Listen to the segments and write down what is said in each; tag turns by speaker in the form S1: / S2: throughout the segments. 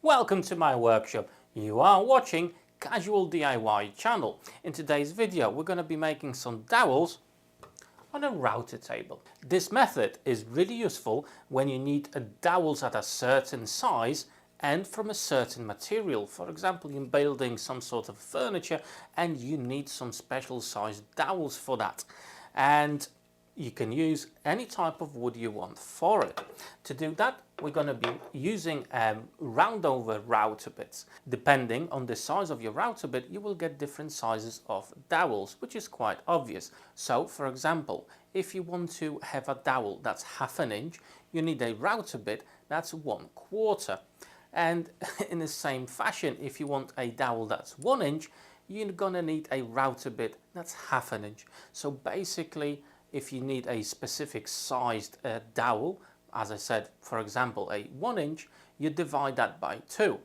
S1: Welcome to my workshop. You are watching Casual DIY channel. In today's video we're going to be making some dowels on a router table. This method is really useful when you need a dowels at a certain size and from a certain material. For example, you're building some sort of furniture and you need some special sized dowels for that. And you can use any type of wood you want for it. To do that, we're going to be using round over router bits. Depending on the size of your router bit, you will get different sizes of dowels, which is quite obvious. So, for example, if you want to have a dowel that's 1/2 inch, you need a router bit that's 1/4. And in the same fashion, if you want a dowel that's 1 inch, you're going to need a router bit that's 1/2 inch. So basically, if you need a specific sized dowel, as I said, for example, a 1 inch, you divide that by 2.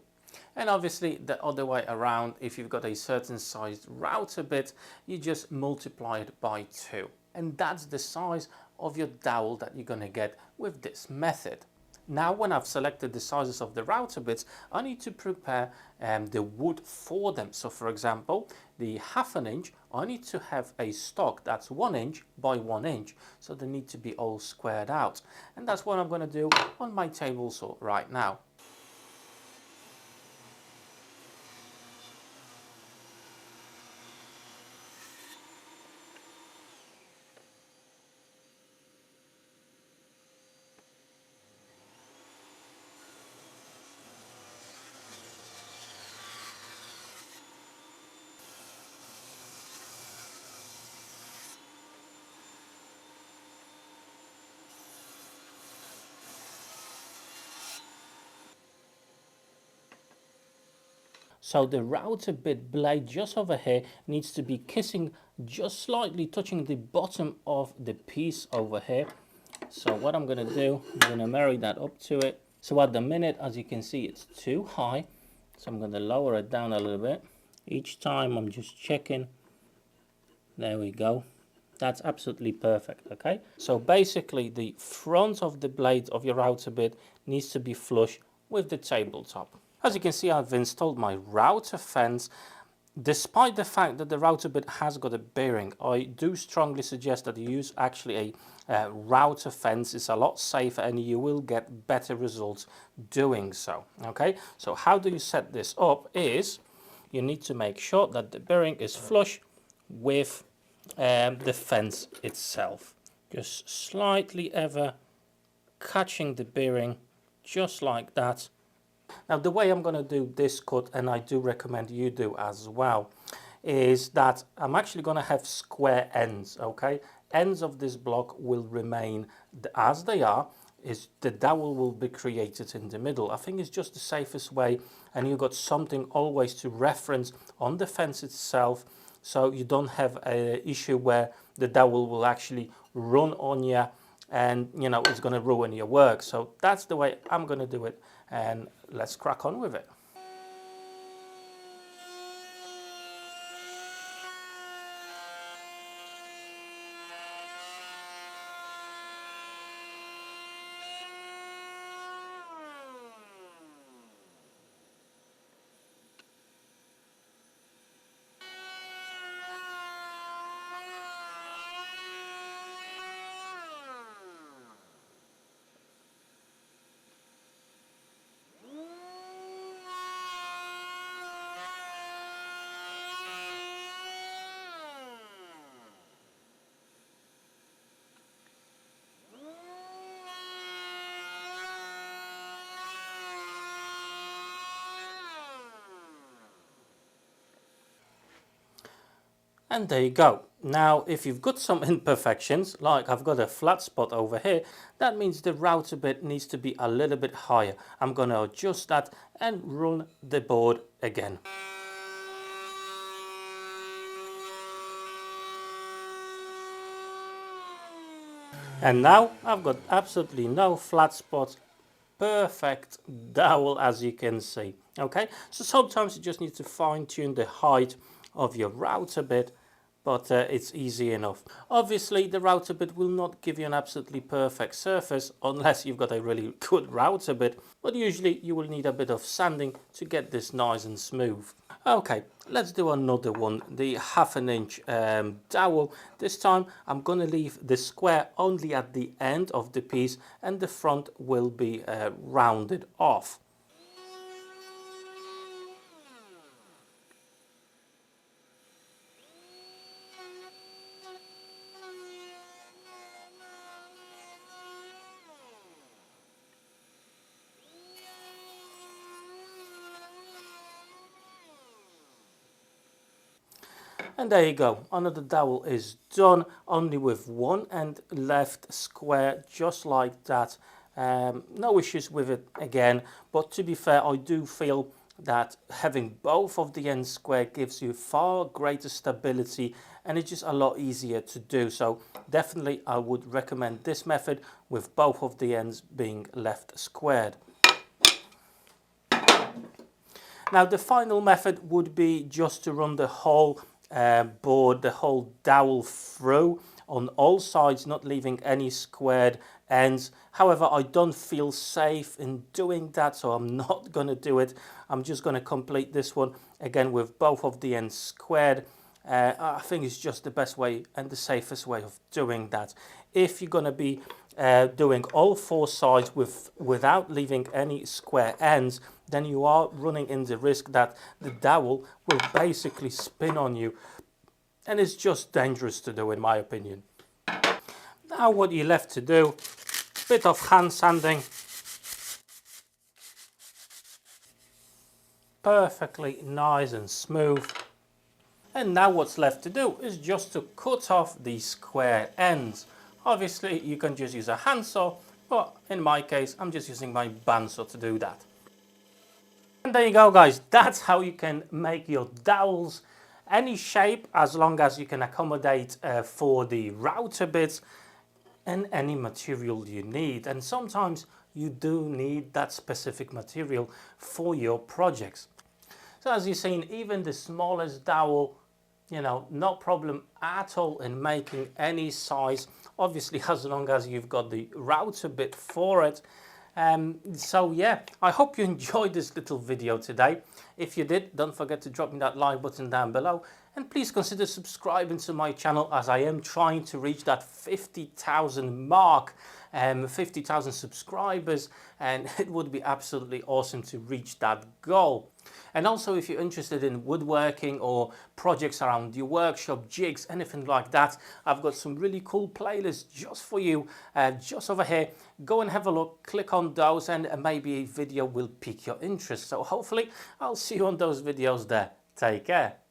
S1: And obviously the other way around, if you've got a certain sized router bit, you just multiply it by 2. And that's the size of your dowel that you're going to get with this method. Now, when I've selected the sizes of the router bits, I need to prepare the wood for them. So for example, the 1/2 inch, I need to have a stock that's 1 inch by 1 inch. So they need to be all squared out. And that's what I'm going to do on my table saw right now. So the router bit blade just over here needs to be kissing, just slightly touching the bottom of the piece over here. So what I'm going to do, I'm going to marry that up to it. So at the minute, as you can see, it's too high. So I'm going to lower it down a little bit. Each time I'm just checking. There we go. That's absolutely perfect, okay? So basically the front of the blade of your router bit needs to be flush with the tabletop. As you can see, I've installed my router fence. Despite the fact that the router bit has got a bearing, I do strongly suggest that you use actually a router fence. It's a lot safer and you will get better results doing so. Okay, so how do you set this up is you need to make sure that the bearing is flush with the fence itself. Just slightly ever catching the bearing just like that. Now the way I'm going to do this cut, and I do recommend you do as well, is that I'm actually going to have square ends, okay? Ends of this block will remain as they are, is the dowel will be created in the middle. I think it's just the safest way, and you've got something always to reference on the fence itself, so you don't have an issue where the dowel will actually run on you and you know it's going to ruin your work. So that's the way I'm going to do it, and let's crack on with it. And there you go. Now, if you've got some imperfections, like I've got a flat spot over here, that means the router bit needs to be a little bit higher. I'm going to adjust that and run the board again. And now I've got absolutely no flat spots. Perfect dowel, as you can see. Okay, so sometimes you just need to fine tune the height of your router bit but it's easy enough. Obviously, the router bit will not give you an absolutely perfect surface unless you've got a really good router bit, but usually you will need a bit of sanding to get this nice and smooth. Okay, let's do another one, the 1/2 inch dowel. This time I'm going to leave the square only at the end of the piece and the front will be rounded off. And there you go, another dowel is done, only with one end left square, just like that. No issues with it again, but to be fair, I do feel that having both of the ends square gives you far greater stability and it's just a lot easier to do. So definitely I would recommend this method with both of the ends being left squared. Now the final method would be just to run the whole board, the whole dowel through on all sides, not leaving any squared ends. However, I don't feel safe in doing that, so I'm not going to do it. I'm just going to complete this one again with both of the ends squared. I think it's just the best way and the safest way of doing that. If you're going to be doing all four sides without leaving any square ends, then you are running in the risk that the dowel will basically spin on you, and it's just dangerous to do in my opinion. Now what you're left to do, bit of hand sanding, perfectly nice and smooth. And now what's left to do is just to cut off these square ends. Obviously you can just use a handsaw, but in my case I'm just using my bandsaw to do that. And there you go guys, that's how you can make your dowels any shape as long as you can accommodate for the router bits and any material you need. And sometimes you do need that specific material for your projects. So as you've seen, even the smallest dowel, you know, no problem at all in making any size, obviously as long as you've got the router bit for it. So yeah, I hope you enjoyed this little video today. If you did, don't forget to drop me that like button down below, and please consider subscribing to my channel as I am trying to reach that 50,000 mark, 50,000 subscribers, and it would be absolutely awesome to reach that goal. And also, if you're interested in woodworking or projects around your workshop, jigs, anything like that, I've got some really cool playlists just for you, just over here. Go and have a look, click on those, and maybe a video will pique your interest. So hopefully I'll see you on those videos there. Take care.